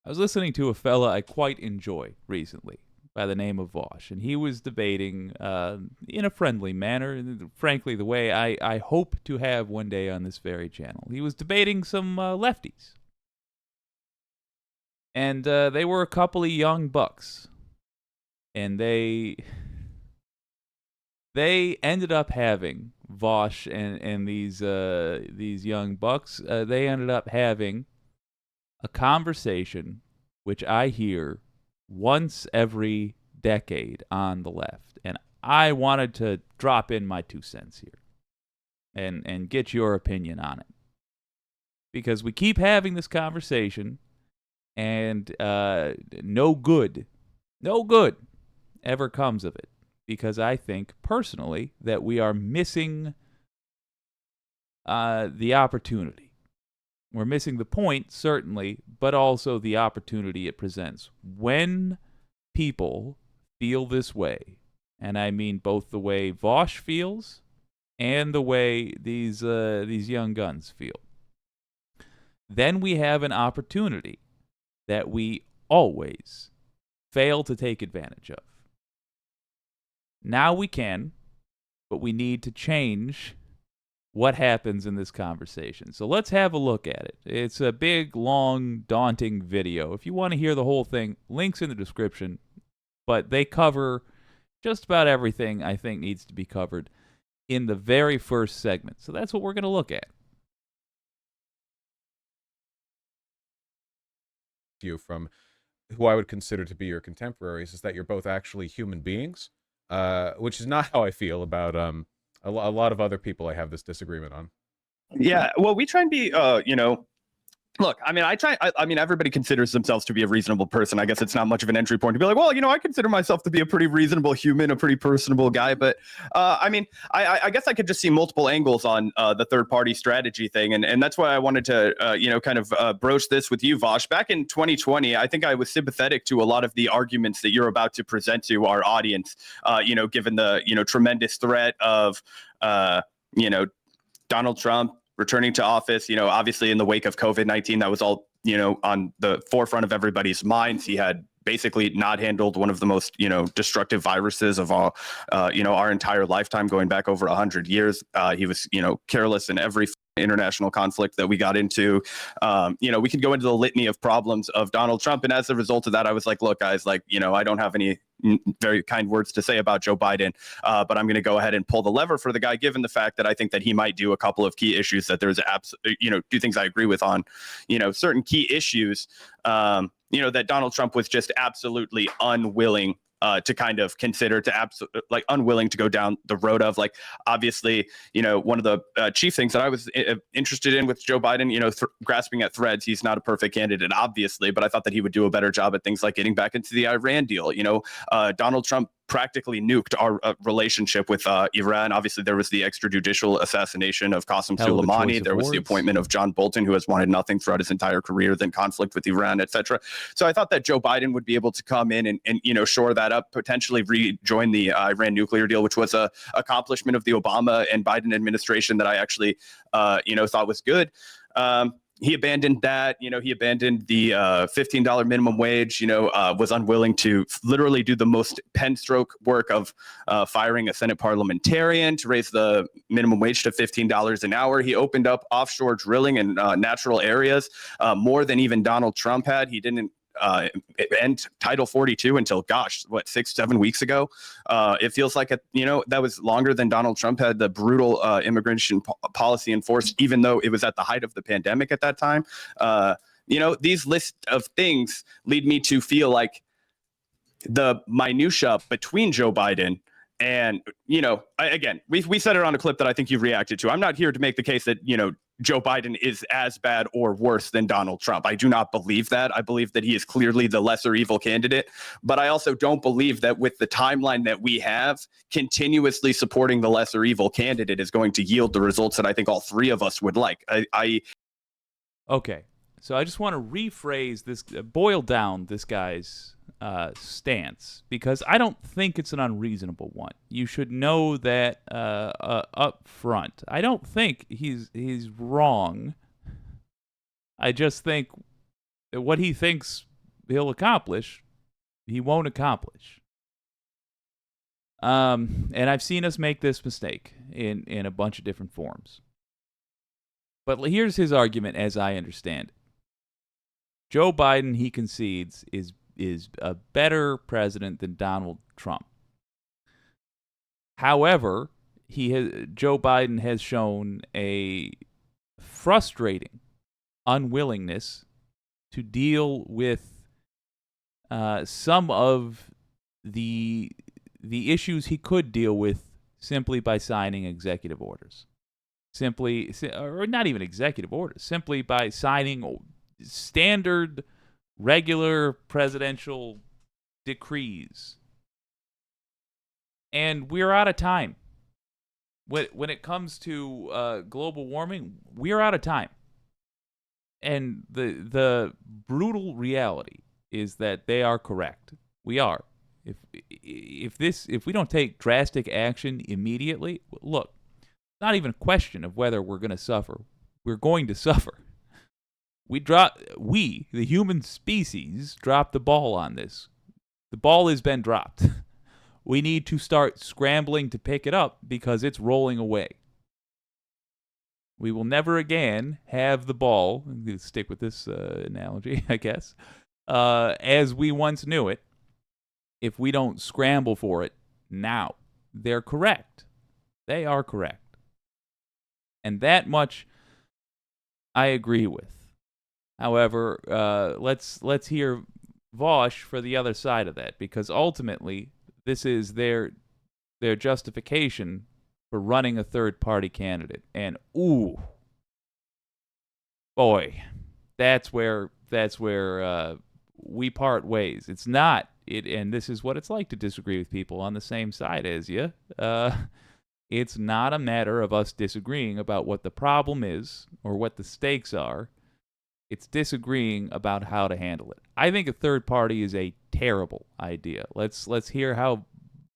I was listening to a fella I quite enjoy recently by the name of Vaush, and he was debating in a friendly manner, frankly, the way I hope to have one day on this very channel. He was debating some lefties, and they were a couple of young bucks, and they ended up having Vaush and these young bucks. They ended up having a conversation which I hear once every decade on the left, and I wanted to drop in my 2 cents here and get your opinion on it, because we keep having this conversation and no good ever comes of it, because I think personally that we are missing the opportunity. We're missing the point, certainly, but also the opportunity it presents. When people feel this way, and I mean both the way Vaush feels and the way these young guns feel, then we have an opportunity that we always fail to take advantage of. Now we can, but we need to change what happens in this conversation. So let's have a look at it. It's a big, long, daunting video. If you want to hear the whole thing, links in the description, but they cover just about everything I think needs to be covered in the very first segment. So that's what we're going to look at. You from who I would consider to be your contemporaries is that you're both actually human beings, which is not how I feel about a lot of other people I have this disagreement on. Yeah, well, we try and be, look, I mean, I mean, everybody considers themselves to be a reasonable person. I guess it's not much of an entry point to be like, well, I consider myself to be a pretty reasonable human, a pretty personable guy. But I mean, I guess I could just see multiple angles on the third party strategy thing. And that's why I wanted to, kind of broach this with you, Vaush. Back in 2020, I think I was sympathetic to a lot of the arguments that you're about to present to our audience, given the, tremendous threat of, Donald Trump returning to office, obviously in the wake of COVID-19, that was all, on the forefront of everybody's minds. He had basically not handled one of the most, destructive viruses of all, our entire lifetime, going back over 100 years. He was, careless in every international conflict that we got into. We could go into the litany of problems of Donald Trump. And as a result of that, I was like, look, guys, I don't have any very kind words to say about Joe Biden, but I'm going to go ahead and pull the lever for the guy, given the fact that I think that he might do a couple of key issues that there's do things I agree with on, certain key issues, that Donald Trump was just absolutely unwilling to kind of consider, to unwilling to go down the road of. Obviously, one of the chief things that I was interested in with Joe Biden, grasping at threads. He's not a perfect candidate, obviously, but I thought that he would do a better job at things like getting back into the Iran deal. Donald Trump practically nuked our relationship with Iran. Obviously, there was the extrajudicial assassination of Qasem Soleimani. There was the appointment of John Bolton, who has wanted nothing throughout his entire career than conflict with Iran, etc. So I thought that Joe Biden would be able to come in and shore that up, potentially rejoin the Iran nuclear deal, which was a accomplishment of the Obama and Biden administration that I actually thought was good. He abandoned that. He abandoned the $15 minimum wage, was unwilling to literally do the most pen stroke work of firing a Senate parliamentarian to raise the minimum wage to $15 an hour. He opened up offshore drilling in natural areas more than even Donald Trump had. He didn't end Title 42 until, 6-7 weeks ago. It feels like that was longer than Donald Trump had the brutal immigration policy enforced, even though it was at the height of the pandemic at that time. These list of things lead me to feel like the minutia between Joe Biden and, again, we said it on a clip that I think you reacted to. I'm not here to make the case that, Joe Biden is as bad or worse than Donald Trump. I do not believe that. I believe that he is clearly the lesser evil candidate. But I also don't believe that with the timeline that we have, continuously supporting the lesser evil candidate is going to yield the results that I think all three of us would like. Okay, so I just want to rephrase this, boil down this guy's stance, because I don't think it's an unreasonable one. You should know that up front. I don't think he's wrong. I just think what he thinks he'll accomplish, he won't accomplish. And I've seen us make this mistake in a bunch of different forms. But here's his argument as I understand it. Joe Biden, he concedes, is a better president than Donald Trump. However, Joe Biden has shown a frustrating unwillingness to deal with some of the issues he could deal with simply by signing executive orders. Or not even executive orders, simply by signing standard, regular presidential decrees. And we're out of time. When it comes to global warming, we're out of time. And the brutal reality is that they are correct. We are. If we don't take drastic action immediately, look, it's not even a question of whether we're going to suffer. We're going to suffer. The human species, dropped the ball on this. The ball has been dropped. We need to start scrambling to pick it up because it's rolling away. We will never again have the ball, I'm going to stick with this analogy, I guess, as we once knew it, if we don't scramble for it now. They're correct. They are correct. And that much I agree with. However, let's hear Vaush for the other side of that, because ultimately this is their justification for running a third-party candidate. And ooh, boy, that's where we part ways. It's not it, and this is what it's like to disagree with people on the same side as you. It's not a matter of us disagreeing about what the problem is or what the stakes are. It's disagreeing about how to handle it. I think a third party is a terrible idea. Let's hear how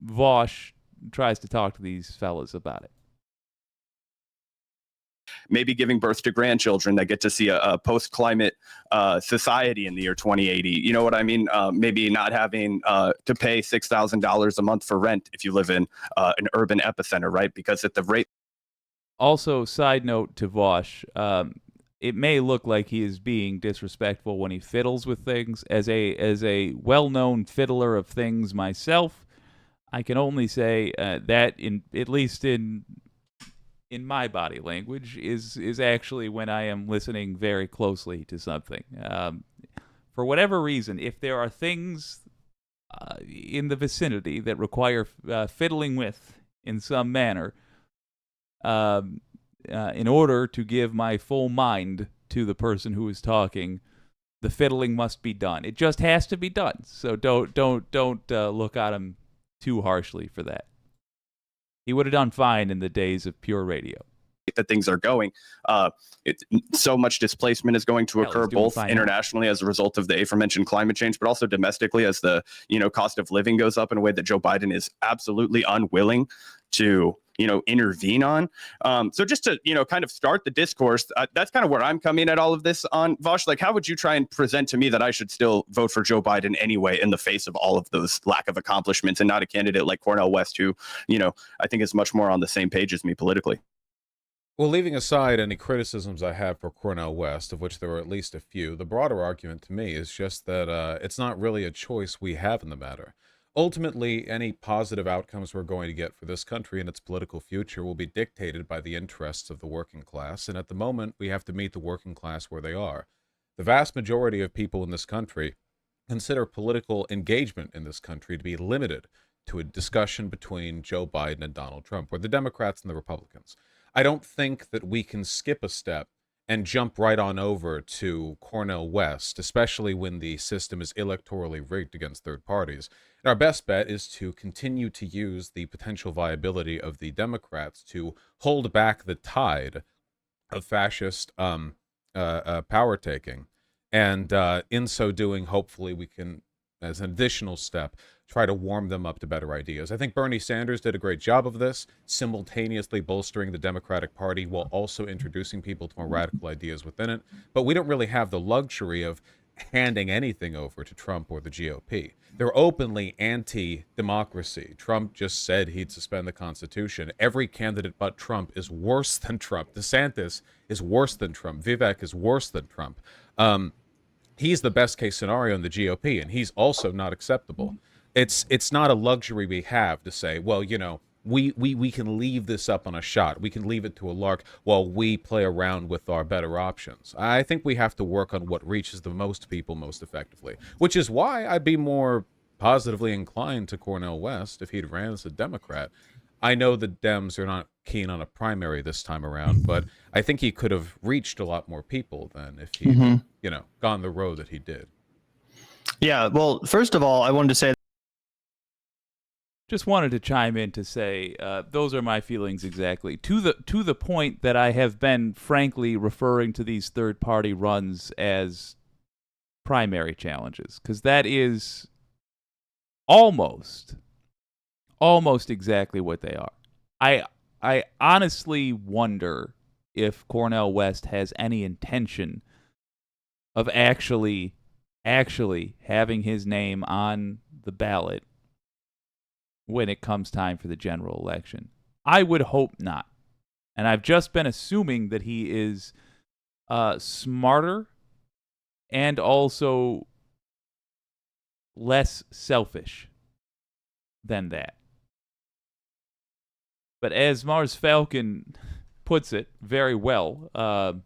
Vaush tries to talk to these fellas about it. Maybe giving birth to grandchildren that get to see a post-climate society in the year 2080. You know what I mean? Maybe not having to pay $6,000 a month for rent if you live in an urban epicenter, right? Because at the rate. Also, side note to Vaush, it may look like he is being disrespectful when he fiddles with things. As a well-known fiddler of things myself, I can only say that at least in my body language is actually when I am listening very closely to something. For whatever reason, if there are things in the vicinity that require fiddling with in some manner, in order to give my full mind to the person who is talking, the fiddling must be done. It just has to be done. So don't look at him too harshly for that. He would have done fine in the days of pure radio. That things are going, so much displacement is going to occur both internationally as a result of the aforementioned climate change, but also domestically as the cost of living goes up in a way that Joe Biden is absolutely unwilling to intervene on. So just to kind of start the discourse, that's kind of where I'm coming at all of this on, Vaush. Like, how would you try and present to me that I should still vote for Joe Biden anyway in the face of all of those lack of accomplishments, and not a candidate like Cornel West, who I think is much more on the same page as me politically? Well, leaving aside any criticisms I have for Cornel West, of which there are at least a few, the broader argument to me is just that it's not really a choice we have in the matter. Ultimately, any positive outcomes we're going to get for this country and its political future will be dictated by the interests of the working class, and at the moment, we have to meet the working class where they are. The vast majority of people in this country consider political engagement in this country to be limited to a discussion between Joe Biden and Donald Trump, or the Democrats and the Republicans. I don't think that we can skip a step and jump right on over to Cornel West, especially when the system is electorally rigged against third parties. And our best bet is to continue to use the potential viability of the Democrats to hold back the tide of fascist power taking. And in so doing, hopefully we can, as an additional step, try to warm them up to better ideas. I think Bernie Sanders did a great job of this, simultaneously bolstering the Democratic Party while also introducing people to more radical ideas within it. But we don't really have the luxury of handing anything over to Trump or the GOP. They're openly anti-democracy. Trump just said he'd suspend the Constitution. Every candidate but Trump is worse than Trump. DeSantis is worse than Trump. Vivek is worse than Trump. He's the best case scenario in the GOP, and he's also not acceptable. It's not a luxury we have to say, well, we can leave this up on a shot. We can leave it to a lark while we play around with our better options. I think we have to work on what reaches the most people most effectively, which is why I'd be more positively inclined to Cornel West if he'd ran as a Democrat. I know the Dems are not keen on a primary this time around, but I think he could have reached a lot more people than if he, gone the road that he did. Yeah, well, first of all, I wanted to say just wanted to chime in to say those are my feelings exactly. To the point that I have been frankly referring to these third-party runs as primary challenges, because that is almost exactly what they are. I honestly wonder if Cornel West has any intention of actually having his name on the ballot when it comes time for the general election. I would hope not. And I've just been assuming that he is smarter and also less selfish than that. But as Mars Falcon puts it very well,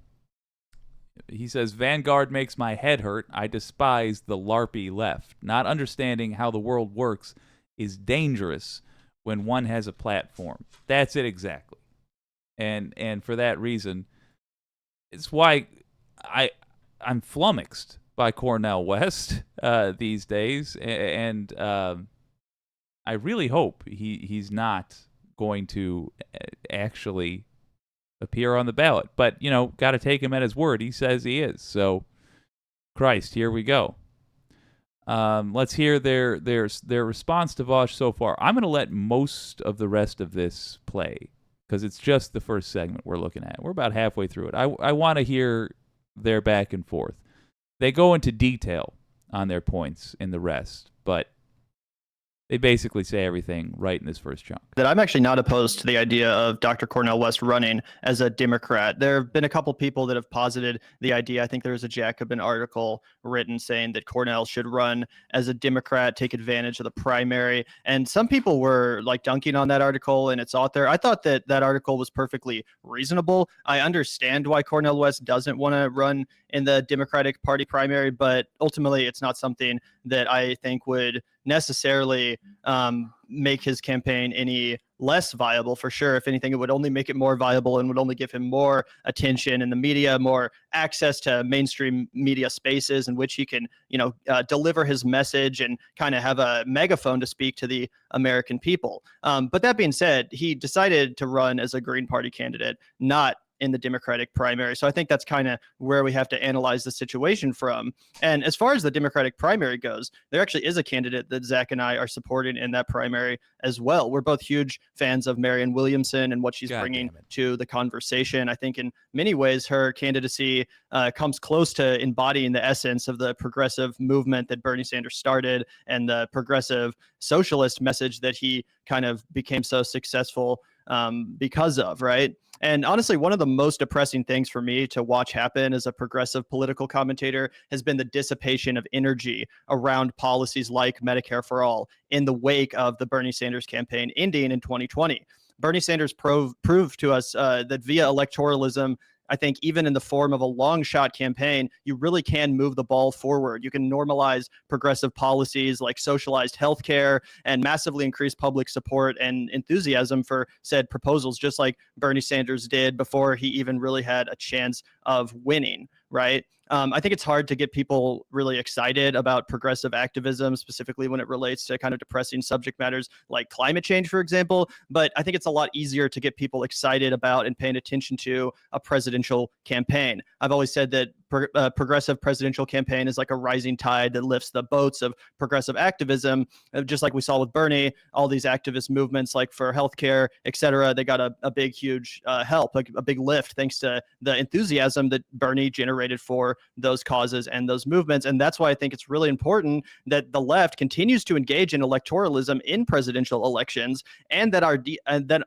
he says, Vanguard makes my head hurt. I despise the LARPy left. Not understanding how the world works is dangerous when one has a platform. That's it exactly. And for that reason, it's why I'm flummoxed by Cornel West these days, and I really hope he's not going to actually appear on the ballot. But, got to take him at his word. He says he is. So, Christ, here we go. Let's hear their response to Vaush so far. I'm going to let most of the rest of this play because it's just the first segment we're looking at. We're about halfway through it. I want to hear their back and forth. They go into detail on their points in the rest, but they basically say everything right in this first chunk. That I'm actually not opposed to the idea of Dr. Cornel West running as a Democrat. There have been a couple people that have posited the idea. I think there was a Jacobin article written saying that Cornel should run as a Democrat, take advantage of the primary. And some people were like dunking on that article and its author. I thought that article was perfectly reasonable. I understand why Cornel West doesn't want to run in the Democratic Party primary, but ultimately it's not something that I think would necessarily make his campaign any less viable. For sure, if anything, it would only make it more viable and would only give him more attention in the media, more access to mainstream media spaces in which he can, deliver his message and kind of have a megaphone to speak to the American people. But that being said, he decided to run as a Green Party candidate, not in the Democratic primary. So I think that's kind of where we have to analyze the situation from. And as far as the Democratic primary goes, there actually is a candidate that Zach and I are supporting in that primary as well. We're both huge fans of Marianne Williamson and what she's bringing to the conversation. I think in many ways her candidacy comes close to embodying the essence of the progressive movement that Bernie Sanders started and the progressive socialist message that he kind of became so successful because of, right? And honestly, one of the most depressing things for me to watch happen as a progressive political commentator has been the dissipation of energy around policies like Medicare for All in the wake of the Bernie Sanders campaign ending in 2020. Bernie Sanders proved to us that via electoralism, I think even in the form of a long shot campaign, you really can move the ball forward. You can normalize progressive policies like socialized healthcare and massively increase public support and enthusiasm for said proposals, just like Bernie Sanders did before he even really had a chance of winning, right? I think it's hard to get people really excited about progressive activism, specifically when it relates to kind of depressing subject matters like climate change, for example. But I think it's a lot easier to get people excited about and paying attention to a presidential campaign. I've always said that progressive presidential campaign is like a rising tide that lifts the boats of progressive activism, just like we saw with Bernie. All these activist movements, like for healthcare, et cetera, they got a big, huge help, like a big lift, thanks to the enthusiasm that Bernie generated for those causes and those movements. And that's why I think it's really important that the left continues to engage in electoralism in presidential elections, and that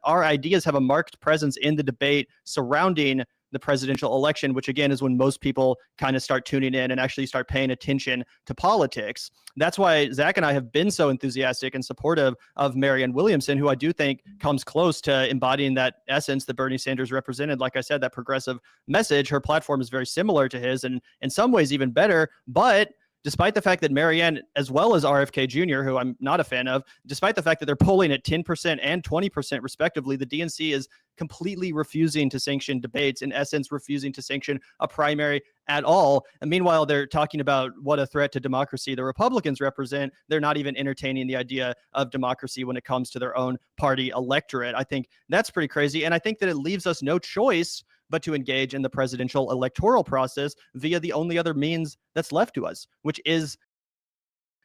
our ideas have a marked presence in the debate surrounding the presidential election, which again is when most people kind of start tuning in and actually start paying attention to politics. That's why Zach and I have been so enthusiastic and supportive of Marianne Williamson, who I do think comes close to embodying that essence that Bernie Sanders represented. Like I said, that progressive message. Her platform is very similar to his, and in some ways even better. But despite the fact that Marianne, as well as RFK Jr., who I'm not a fan of, despite the fact that they're polling at 10% and 20% respectively, the DNC is completely refusing to sanction debates, in essence, refusing to sanction a primary at all. And meanwhile, they're talking about what a threat to democracy the Republicans represent. They're not even entertaining the idea of democracy when it comes to their own party electorate. I think that's pretty crazy. And I think that it leaves us no choice but to engage in the presidential electoral process via the only other means that's left to us, which is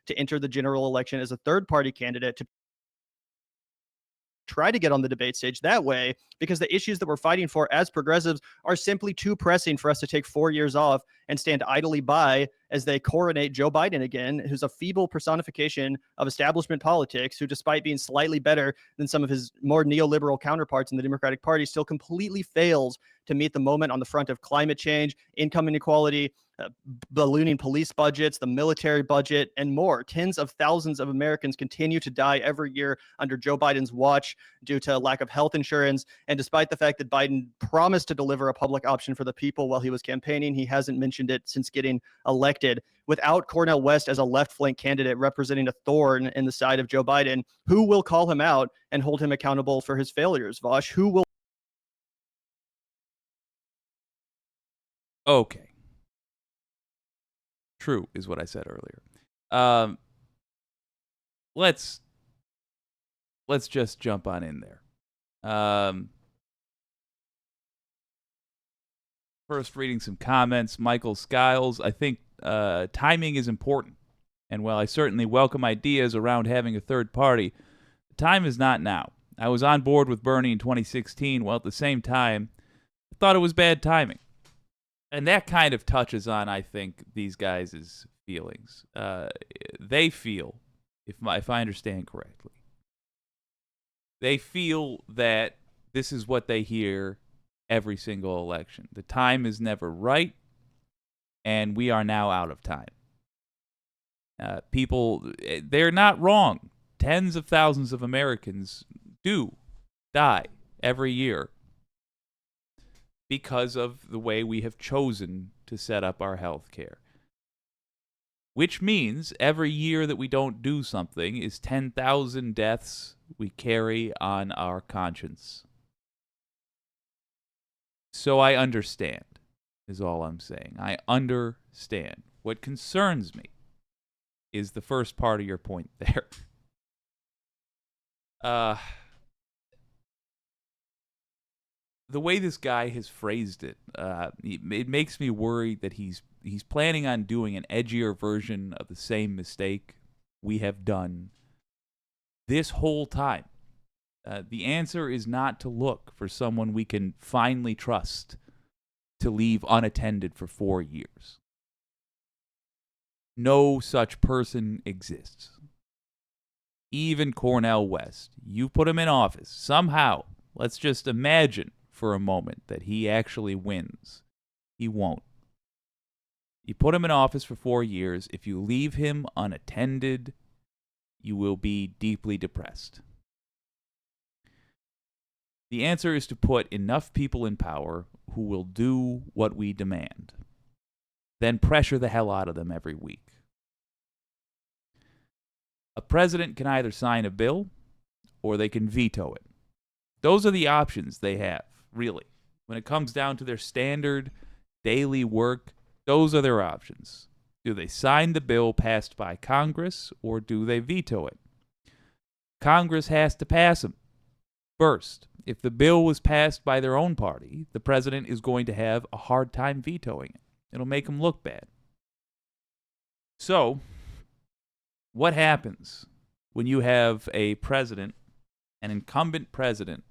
to enter the general election as a third-party candidate, to try to get on the debate stage that way, because the issues that we're fighting for as progressives are simply too pressing for us to take 4 years off and stand idly by as they coronate Joe Biden again, who's a feeble personification of establishment politics, who, despite being slightly better than some of his more neoliberal counterparts in the Democratic Party, still completely fails to meet the moment on the front of climate change, income inequality, ballooning police budgets, the military budget, and more. Tens of thousands of Americans continue to die every year under Joe Biden's watch due to lack of health insurance. And despite the fact that Biden promised to deliver a public option for the people while he was campaigning, he hasn't mentioned it since getting elected. Without Cornel West as a left flank candidate representing a thorn in the side of Joe Biden, who will call him out and hold him accountable for his failures? Vaush, who will? Okay. True is what I said earlier. Let's just jump on in there. First, reading some comments. Michael Skiles, I think timing is important. And while I certainly welcome ideas around having a third party, the time is not now. I was on board with Bernie in 2016, while at the same time, I thought it was bad timing. And that kind of touches on, I think, these guys' feelings. They feel, if I understand correctly, they feel that this is what they hear every single election. The time is never right, and we are now out of time. People, they're not wrong. Tens of thousands of Americans do die every year because of the way we have chosen to set up our health care. Which means every year that we don't do something is 10,000 deaths we carry on our conscience. So I understand, is all I'm saying. I understand. What concerns me is the first part of your point there. The way this guy has phrased it, it makes me worry that he's planning on doing an edgier version of the same mistake we have done this whole time. The answer is not to look for someone we can finally trust to leave unattended for 4 years. No such person exists. Even Cornel West, you put him in office. Somehow, let's just imagine for a moment that he actually wins. He won't. You put him in office for 4 years. If you leave him unattended, you will be deeply depressed. The answer is to put enough people in power who will do what we demand. Then pressure the hell out of them every week. A president can either sign a bill or they can veto it. Those are the options they have, really. When it comes down to their standard daily work, those are their options. Do they sign the bill passed by Congress or do they veto it? Congress has to pass them. First, if the bill was passed by their own party, the president is going to have a hard time vetoing it. It'll make them look bad. So, what happens when you have a president, an incumbent president,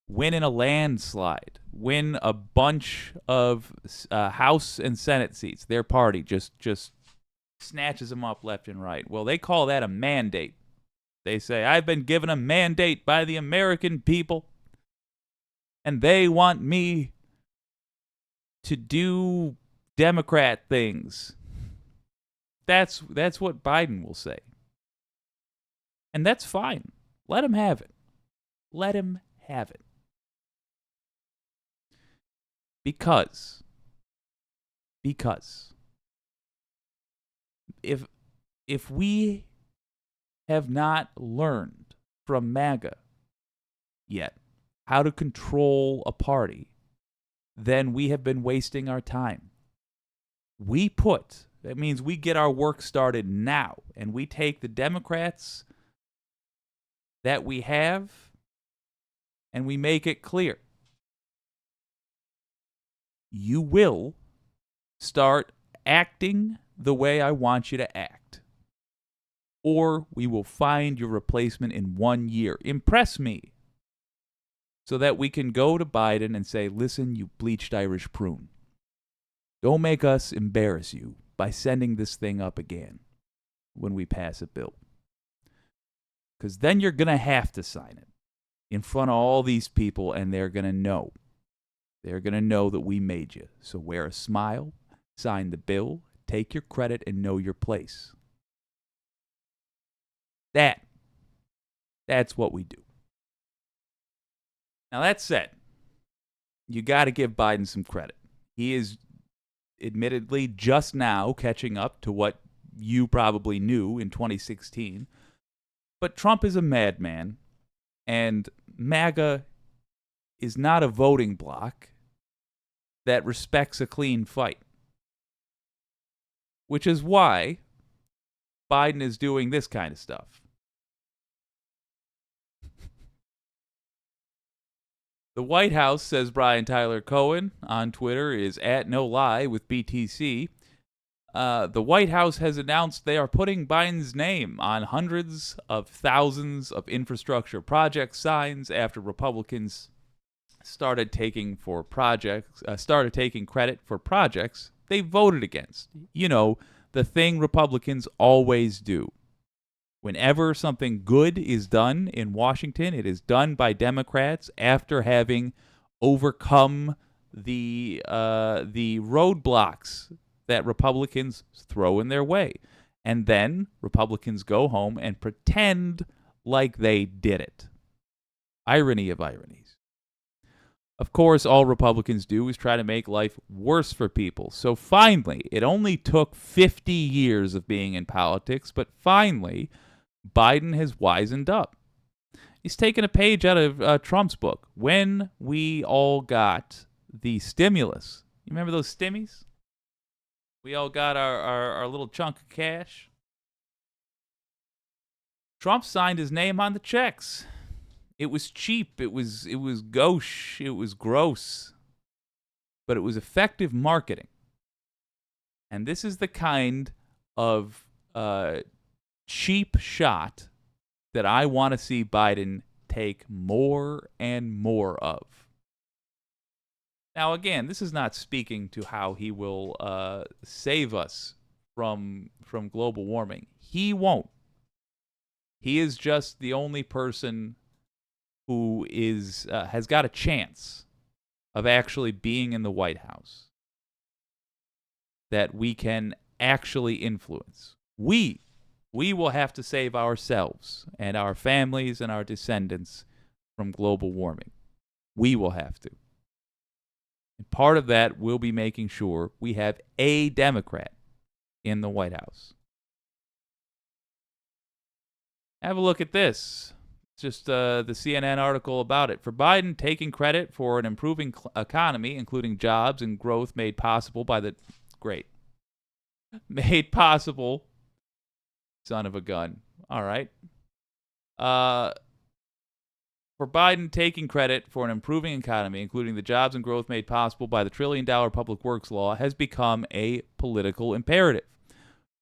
win in a landslide, win a bunch of House and Senate seats? Their party just snatches them up left and right. Well, they call that a mandate. They say, I've been given a mandate by the American people, and they want me to do Democrat things. That's what Biden will say. And that's fine. Let him have it. Let him have it. Because if we have not learned from MAGA yet how to control a party, then we have been wasting our time. That means we get our work started now, and we take the Democrats that we have and we make it clear. You will start acting the way I want you to act, or we will find your replacement in 1 year. Impress me so that we can go to Biden and say, listen, you bleached Irish prune. Don't make us embarrass you by sending this thing up again when we pass a bill. Because then you're going to have to sign it in front of all these people, and they're going to know. They're going to know that we made you. So wear a smile, sign the bill, take your credit, and know your place. That's what we do. Now, that said, you got to give Biden some credit. He is admittedly just now catching up to what you probably knew in 2016. But Trump is a madman, and MAGA is not a voting bloc that respects a clean fight. Which is why Biden is doing this kind of stuff. The White House, says Brian Tyler Cohen on Twitter, is at no lie with BTC. The White House has announced they are putting Biden's name on hundreds of thousands of infrastructure project signs after Republicans started taking credit for projects they voted against. You know, the thing Republicans always do. Whenever something good is done in Washington, it is done by Democrats after having overcome the roadblocks that Republicans throw in their way. And then Republicans go home and pretend like they did it. Irony of ironies. Of course, all Republicans do is try to make life worse for people. So finally, it only took 50 years of being in politics, but finally, Biden has wisened up. He's taken a page out of Trump's book. When we all got the stimulus, you remember those stimmies? We all got our little chunk of cash. Trump signed his name on the checks. It was cheap. It was gauche. It was gross. But it was effective marketing. And this is the kind of cheap shot that I want to see Biden take more and more of. Now, again, this is not speaking to how he will save us from global warming. He won't. He is just the only person who has got a chance of actually being in the White House that we can actually influence. We will have to save ourselves and our families and our descendants from global warming. We will have to. And part of that will be making sure we have a Democrat in the White House. Have a look at this. It's just the CNN article about it. For Biden, taking credit for an improving economy, including jobs and growth made possible by the... Great. Made possible... Son of a gun. All right. For Biden, taking credit for an improving economy, including the jobs and growth made possible by the $1 trillion public works law, has become a political imperative,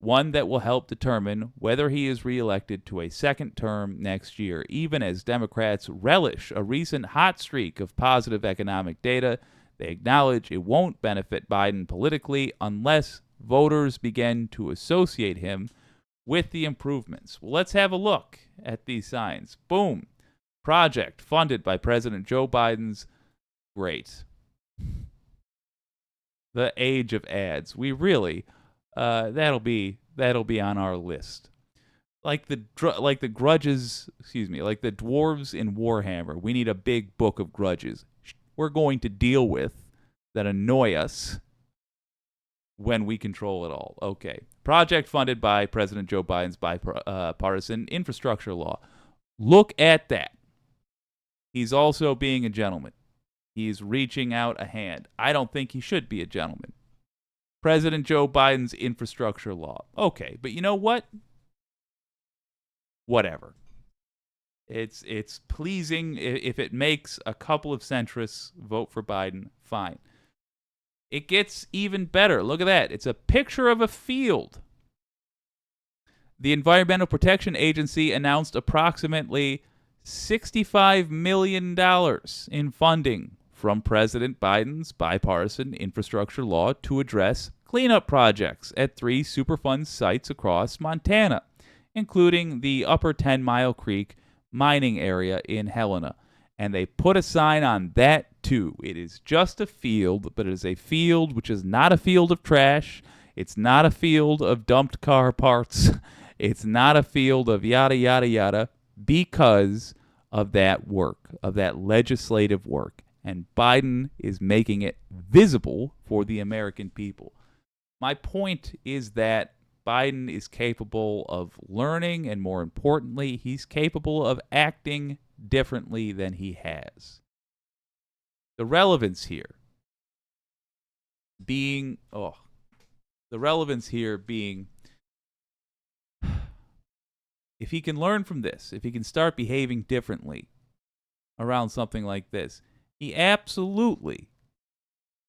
one that will help determine whether he is reelected to a second term next year, even as Democrats relish a recent hot streak of positive economic data. They acknowledge it won't benefit Biden politically unless voters begin to associate him with the improvements. Well, let's have a look at these signs. Boom. Project funded by President Joe Biden's great. The age of ads. We really that'll be on our list. Like the grudges, like the dwarves in Warhammer. We need a big book of grudges we're going to deal with that annoy us when we control it all. Okay. Project funded by President Joe Biden's bipartisan infrastructure law. Look at that. He's also being a gentleman. He's reaching out a hand. I don't think he should be a gentleman. President Joe Biden's infrastructure law. Okay, but you know what? Whatever. It's pleasing. If it makes a couple of centrists vote for Biden, fine. It gets even better. Look at that. It's a picture of a field. The Environmental Protection Agency announced approximately $65 million in funding from President Biden's bipartisan infrastructure law to address cleanup projects at 3 Superfund sites across Montana, including the Upper 10 Mile Creek mining area in Helena. And they put a sign on that too. It is just a field, but it is a field which is not a field of trash. It's not a field of dumped car parts. It's not a field of yada, yada, yada, because of that work, of that legislative work. And Biden is making it visible for the American people. My point is that Biden is capable of learning, and more importantly, he's capable of acting differently than he has. The relevance here being, if he can learn from this, if he can start behaving differently around something like this, he absolutely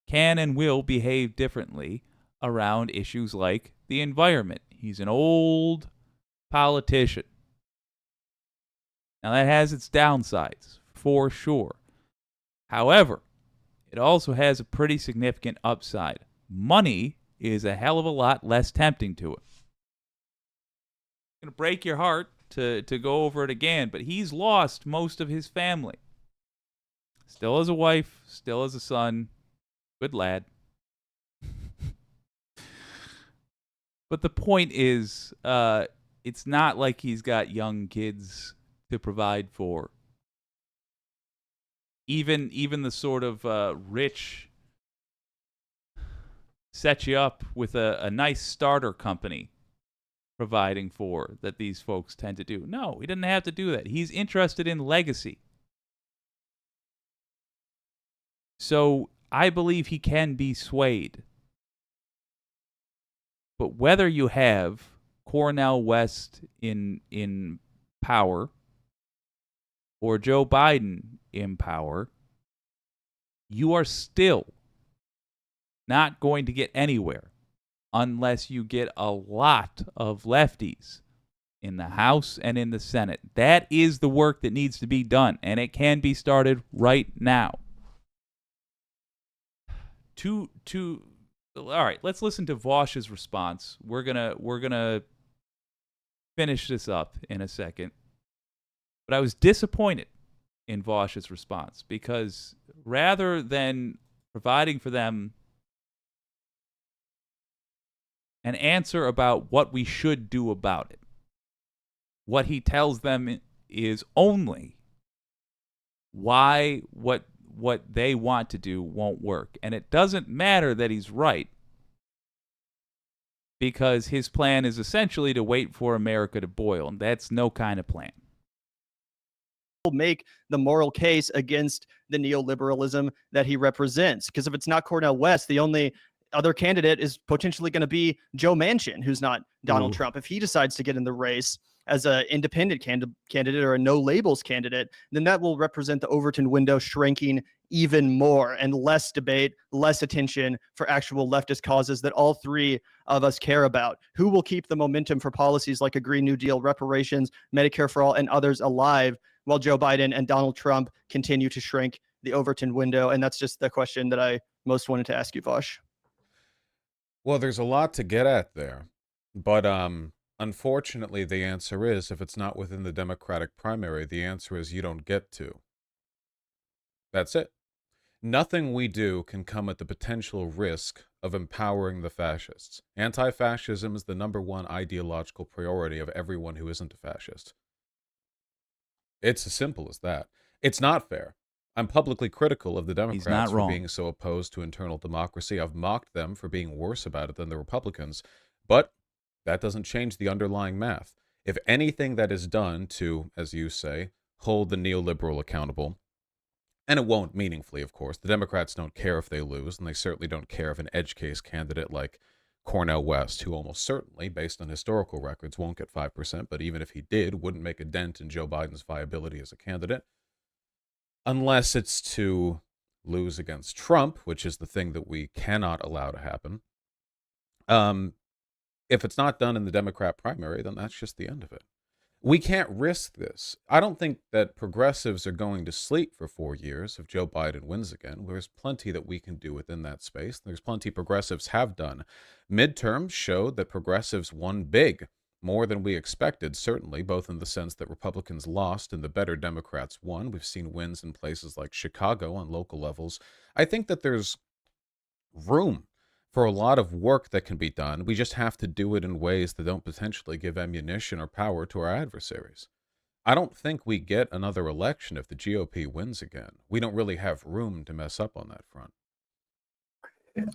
can and will behave differently around issues like the environment. He's an old politician. Now, that has its downsides, for sure. However, it also has a pretty significant upside. Money is a hell of a lot less tempting to him. It's going to break your heart to go over it again, but he's lost most of his family. Still has a wife, still has a son. Good lad. But the point is, it's not like he's got young kids to provide for. Even the sort of rich set you up with a nice starter company providing for that these folks tend to do. No, he doesn't have to do that. He's interested in legacy. So I believe he can be swayed. But whether you have Cornel West in power or Joe Biden in power, you are still not going to get anywhere unless you get a lot of lefties in the House and in the Senate. That is the work that needs to be done, and it can be started right now. All right, let's listen to Vaush's response. We're gonna finish this up in a second. But I was disappointed in Vaush's response because rather than providing for them an answer about what we should do about it, what he tells them is only why what they want to do won't work. And it doesn't matter that he's right, because his plan is essentially to wait for America to boil, and that's no kind of plan. Make the moral case against the neoliberalism that he represents. Because if it's not Cornel West, the only other candidate is potentially going to be Joe Manchin, who's not Donald Trump. If he decides to get in the race, as an independent candidate or a no labels candidate, then that will represent the Overton window shrinking even more, and less debate, less attention for actual leftist causes that all three of us care about. Who will keep the momentum for policies like a Green New Deal, reparations, Medicare for all, and others alive while Joe Biden and Donald Trump continue to shrink the Overton window? And that's just the question that I most wanted to ask you, Vaush. Well, there's a lot to get at there, but unfortunately, the answer is if it's not within the Democratic primary, the answer is you don't get to. That's it. Nothing we do can come at the potential risk of empowering the fascists. Anti-fascism is the #1 ideological priority of everyone who isn't a fascist. It's as simple as that. It's not fair. I'm publicly critical of the Democrats for being so opposed to internal democracy. I've mocked them for being worse about it than the Republicans. But that doesn't change the underlying math. If anything that is done to, as you say, hold the neoliberal accountable, and it won't meaningfully, of course. The Democrats don't care if they lose, and they certainly don't care if an edge case candidate like Cornel West, who almost certainly, based on historical records, won't get 5%, but even if he did, wouldn't make a dent in Joe Biden's viability as a candidate. Unless it's to lose against Trump, which is the thing that we cannot allow to happen. If it's not done in the Democrat primary, then that's just the end of it. We can't risk this. I don't think that progressives are going to sleep for 4 years if Joe Biden wins again. There's plenty that we can do within that space. There's plenty progressives have done. Midterms showed that progressives won big, more than we expected, certainly, both in the sense that Republicans lost and the better Democrats won. We've seen wins in places like Chicago on local levels. I think that there's room for a lot of work that can be done. We just have to do it in ways that don't potentially give ammunition or power to our adversaries. I don't think we get another election if the GOP wins again. We don't really have room to mess up on that front.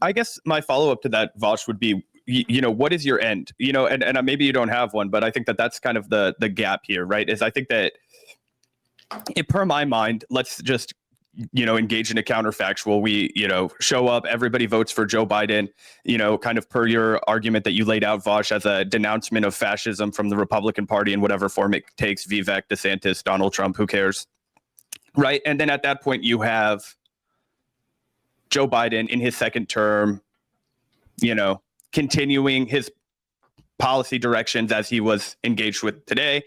I guess my follow-up to that, Vaush, would be, what is your end? And maybe you don't have one, but I think that that's kind of the gap here, right? Is I think that, per my mind, let's just engage in a counterfactual. We, show up, everybody votes for Joe Biden, kind of per your argument that you laid out, Vaush, as a denouncement of fascism from the Republican Party in whatever form it takes, Vivek, DeSantis, Donald Trump, who cares, right? And then at that point, you have Joe Biden in his second term, continuing his policy directions as he was engaged with today.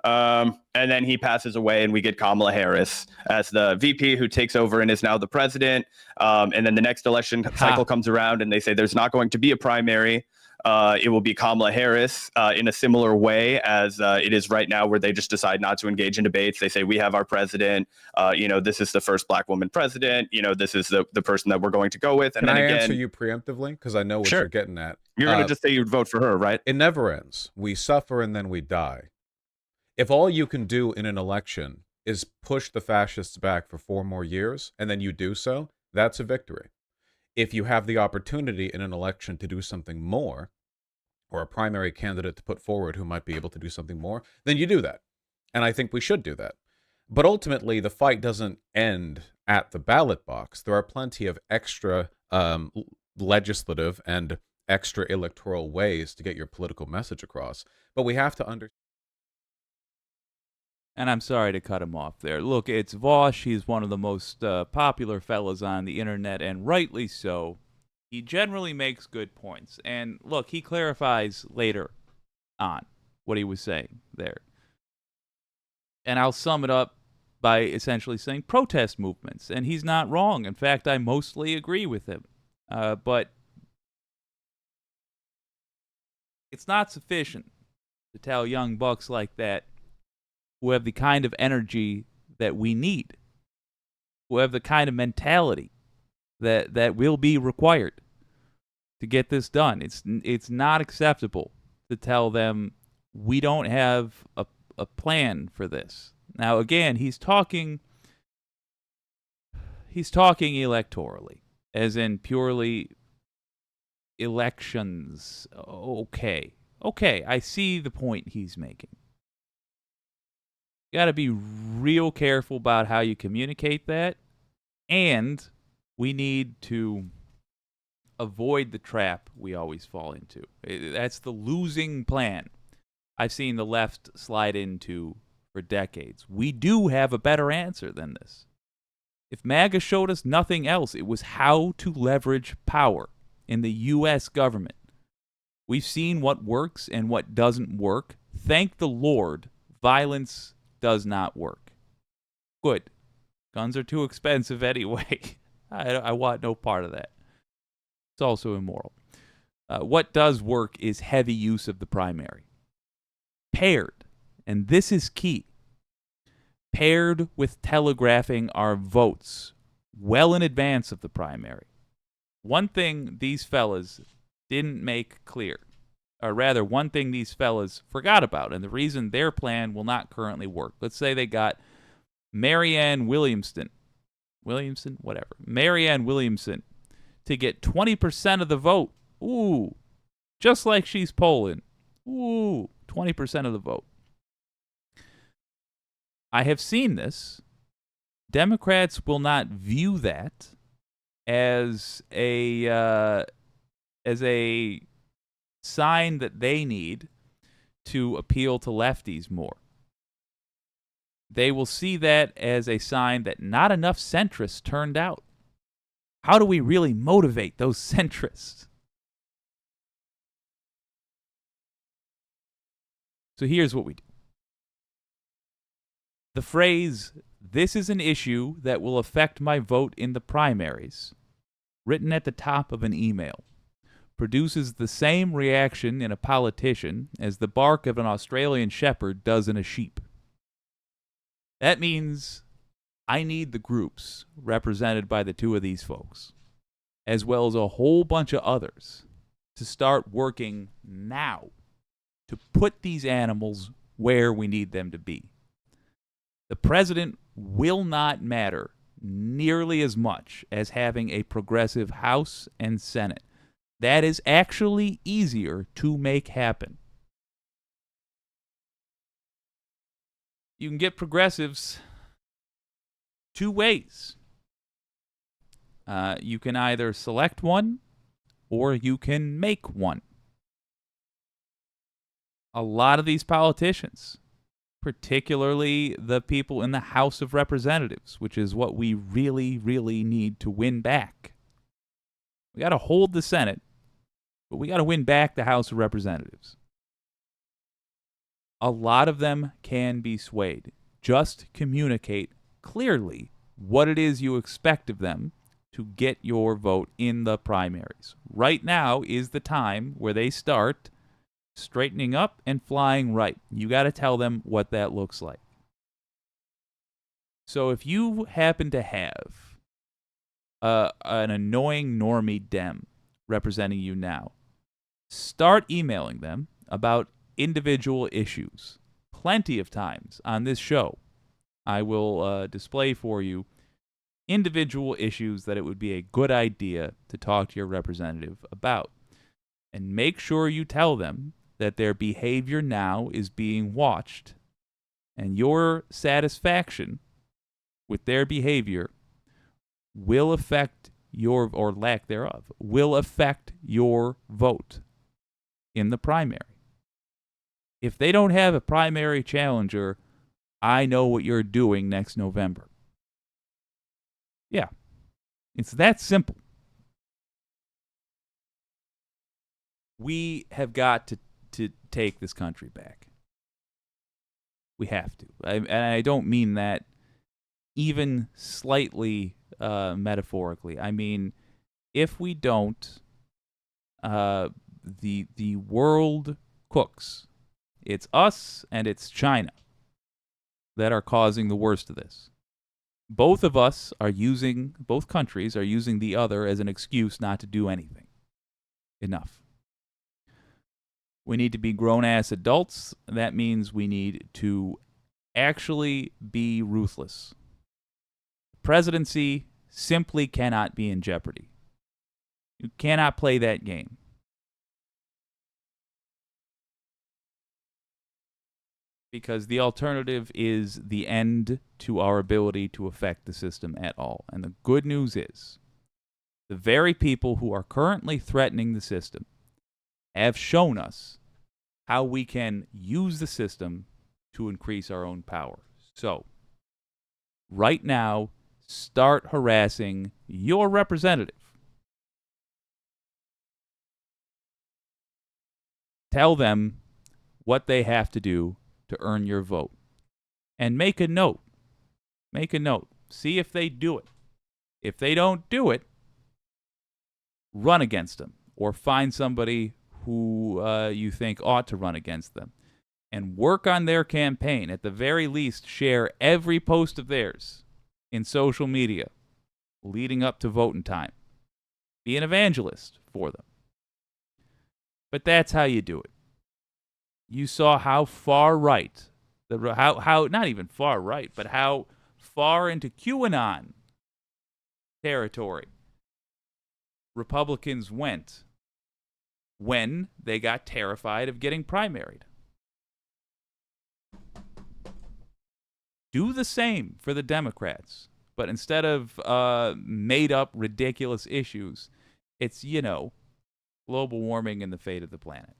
And then he passes away and we get Kamala Harris as the VP who takes over and is now the president. And then the next election cycle comes around and they say there's not going to be a primary. It will be Kamala Harris in a similar way as it is right now, where they just decide not to engage in debates. They say, we have our president. This is the first Black woman president. This is the person that we're going to go with. And Can then I again, answer you preemptively? Because I know what you're getting at. You're going to just say you'd vote for her, right? It never ends. We suffer and then we die. If all you can do in an election is push the fascists back for 4 more years, and then you do so, that's a victory. If you have the opportunity in an election to do something more, or a primary candidate to put forward who might be able to do something more, then you do that. And I think we should do that. But ultimately, the fight doesn't end at the ballot box. There are plenty of extra legislative and extra electoral ways to get your political message across. But we have to understand. And I'm sorry to cut him off there. Look, it's Vaush. He's one of the most popular fellas on the internet, and rightly so. He generally makes good points. And look, he clarifies later on what he was saying there. And I'll sum it up by essentially saying protest movements. And he's not wrong. In fact, I mostly agree with him. But it's not sufficient to tell young bucks like that, who have the kind of energy that we need, who have the kind of mentality that will be required to get this done. It's not acceptable to tell them we don't have a plan for this. Now, again, he's talking electorally, as in purely elections. Okay, I see the point he's making. You got to be real careful about how you communicate that, and we need to avoid the trap we always fall into. That's the losing plan. I've seen the left slide into for decades. We do have a better answer than this. If MAGA showed us nothing else, it was how to leverage power in the U.S. government. We've seen what works and what doesn't work. Thank the Lord, violence does not work. Good. Guns are too expensive anyway. I want no part of that. It's also immoral. What does work is heavy use of the primary. Paired, and this is key, paired with telegraphing our votes well in advance of the primary. One thing these fellas didn't make clear, or rather, one thing these fellas forgot about, and the reason their plan will not currently work. Let's say they got Marianne Williamson to get 20% of the vote. Ooh, just like she's polling. Ooh, 20% of the vote. I have seen this. Democrats will not view that as a sign that they need to appeal to lefties more. They will see that as a sign that not enough centrists turned out. How do we really motivate those centrists? So here's what we do. The phrase, "This is an issue that will affect my vote in the primaries," written at the top of an email, produces the same reaction in a politician as the bark of an Australian shepherd does in a sheep. That means I need the groups represented by the two of these folks, as well as a whole bunch of others, to start working now to put these animals where we need them to be. The president will not matter nearly as much as having a progressive House and Senate. That is actually easier to make happen. You can get progressives two ways. You can either select one or you can make one. A lot of these politicians, particularly the people in the House of Representatives, which is what we really, really need to win back. We got to hold the Senate, but we got to win back the House of Representatives. A lot of them can be swayed. Just communicate clearly what it is you expect of them to get your vote in the primaries. Right now is the time where they start straightening up and flying right. You got to tell them what that looks like. So if you happen to have an annoying normie Dem representing you now, start emailing them about individual issues. Plenty of times on this show, I will display for you individual issues that it would be a good idea to talk to your representative about. And make sure you tell them that their behavior now is being watched, and your satisfaction with their behavior will affect your, or lack thereof, will affect your vote in the primary. If they don't have a primary challenger, I know what you're doing next November. Yeah, it's that simple. We have got to take this country back. We have to. And I don't mean that even slightly metaphorically. I mean, if we don't, the world cooks. It's us and it's China that are causing the worst of this. Both countries are using the other as an excuse not to do anything. Enough. We need to be grown-ass adults. That means we need to actually be ruthless. The presidency simply cannot be in jeopardy. You cannot play that game. Because the alternative is the end to our ability to affect the system at all. And the good news is, the very people who are currently threatening the system have shown us how we can use the system to increase our own power. So, right now, start harassing your representative. Tell them what they have to do to earn your vote. And make a note. Make a note. See if they do it. If they don't do it, run against them or find somebody who you think ought to run against them and work on their campaign. At the very least, share every post of theirs in social media leading up to voting time. Be an evangelist for them. But that's how you do it. You saw how far right, how not even far right, but how far into QAnon territory Republicans went when they got terrified of getting primaried. Do the same for the Democrats, but instead of made up ridiculous issues, it's, global warming and the fate of the planet.